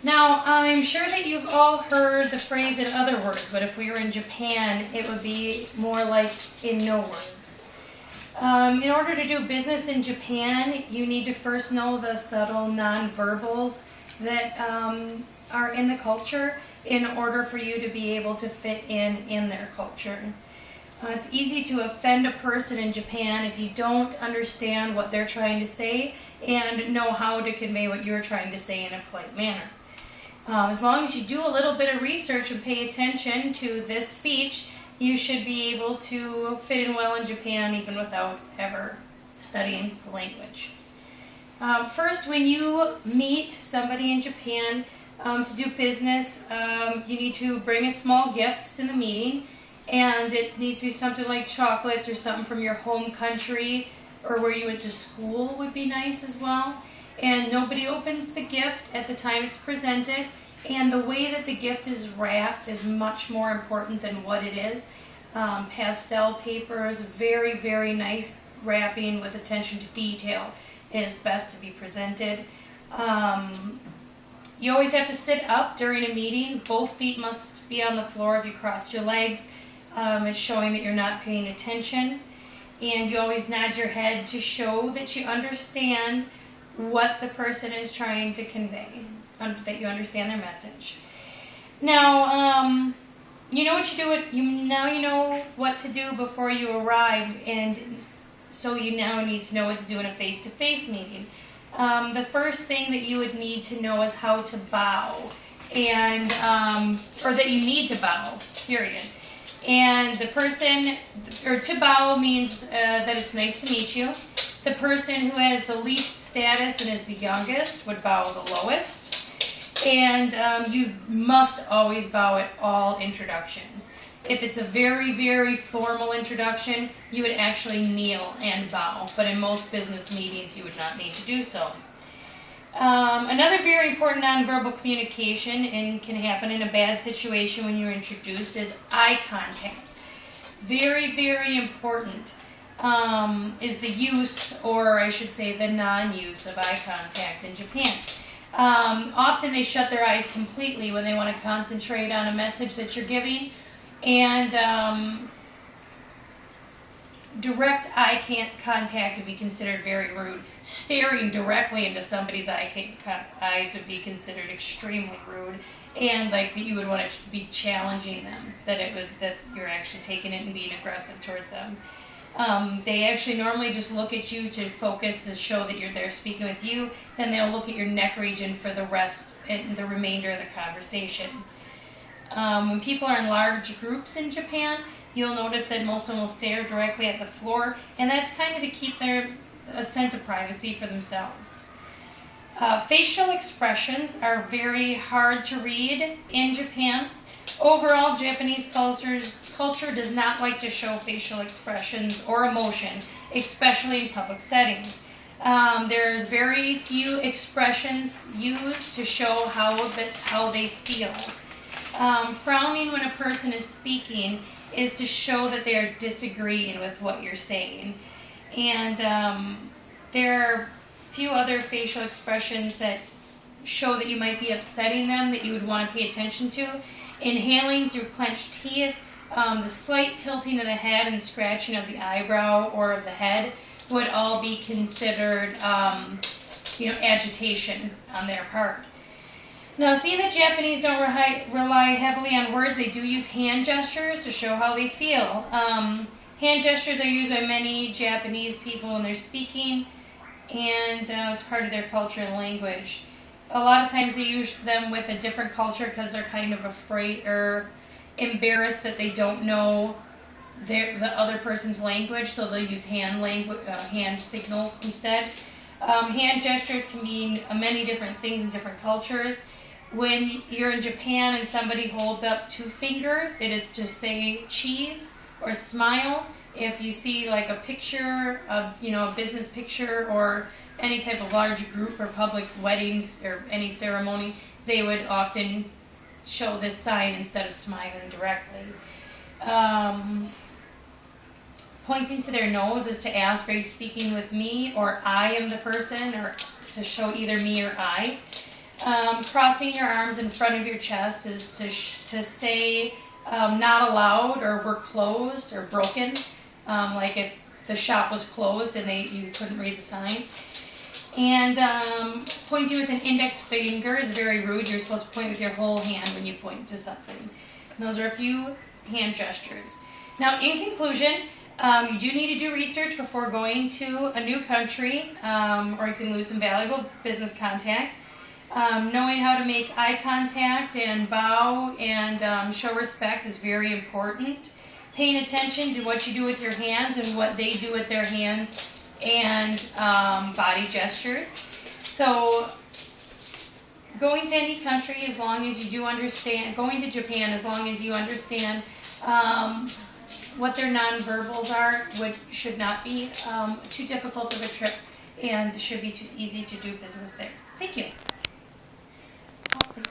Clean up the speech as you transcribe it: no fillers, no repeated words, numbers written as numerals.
Now, I'm sure that you've all heard the phrase in other words, but if we were in Japan, it would be more like in no words. In order to do business in Japan, you need to first know the subtle nonverbals that are in the culture in order for you to be able to fit in their culture. It's easy to offend a person in Japan if you don't understand what they're trying to say and know how to convey what you're trying to say in a polite manner. As long as you do a little bit of research and pay attention to this speech, you should be able to fit in well in Japan even without ever studying the language. First, when you meet somebody in Japan to do business, you need to bring a small gift to the meeting, and it needs to be something like chocolates or something from your home country or where you went to school would be nice as well. And nobody opens the gift at the time it's presented, and the way that the gift is wrapped is much more important than what it is. Pastel papers, very, very nice wrapping with attention to detail is best to be presented. You always have to sit up during a meeting. Both feet must be on the floor if you cross your legs. It's showing that you're not paying attention. And you always nod your head to show that you understand what the person is trying to convey, that you understand their message. Now, you know what you do. Now you know what to do before you arrive, and so you now need to know what to do in a face-to-face meeting. The first thing that you would need to know is how to bow, and or that you need to bow. Period. And the person, or to bow means that it's nice to meet you. The person who has the least status and is the youngest would bow the lowest. And you must always bow at all introductions. If it's a very, very formal introduction, you would actually kneel and bow. But in most business meetings, you would not need to do so. Another very important nonverbal communication, and can happen in a bad situation when you're introduced, is eye contact. Very, very important is the use, or I should say the non-use of eye contact in Japan. Often they shut their eyes completely when they want to concentrate on a message that you're giving, and direct eye contact would be considered very rude. Staring directly into somebody's eyes would be considered extremely rude, and like that you would want to be challenging them, that you're actually taking it and being aggressive towards them. They actually normally just look at you to focus to show that you're there speaking with you. Then they'll look at your neck region for the rest and the remainder of the conversation. When people are in large groups in Japan, you'll notice that most of them will stare directly at the floor, and that's kind of to keep a sense of privacy for themselves. Facial expressions are very hard to read in Japan. Overall, Japanese culture does not like to show facial expressions or emotion, especially in public settings. There's very few expressions used to show how they feel. Frowning when a person is speaking is to show that they are disagreeing with what you're saying. And there are a few other facial expressions that show that you might be upsetting them that you would want to pay attention to. Inhaling through clenched teeth, the slight tilting of the head and scratching of the eyebrow or of the head would all be considered agitation on their part. Now, seeing that Japanese don't rely heavily on words, they do use hand gestures to show how they feel. Hand gestures are used by many Japanese people when they're speaking, and it's part of their culture and language. A lot of times they use them with a different culture because they're kind of afraid or embarrassed that they don't know the other person's language, so they'll use hand signals instead. Hand gestures can mean many different things in different cultures. When you're in Japan and somebody holds up 2 fingers, it is to say cheese or smile. If you see like a picture of, a business picture or any type of large group or public weddings or any ceremony, they would often show this sign instead of smiling directly. Pointing to their nose is to ask, are you speaking with me, or I am the person, or to show either me or I. Crossing your arms in front of your chest is to say not allowed, or we're closed, or broken, like if the shop was closed and you couldn't read the sign. And pointing with an index finger is very rude. You're supposed to point with your whole hand when you point to something. And those are a few hand gestures. Now, in conclusion, you do need to do research before going to a new country, or you can lose some valuable business contacts. Knowing how to make eye contact and bow and show respect is very important. Paying attention to what you do with your hands and what they do with their hands, and body gestures. So going to any country, as long as you do understand, going to Japan, as long as you understand what their nonverbals are, should not be too difficult of a trip, and should be too easy to do business there. Thank you.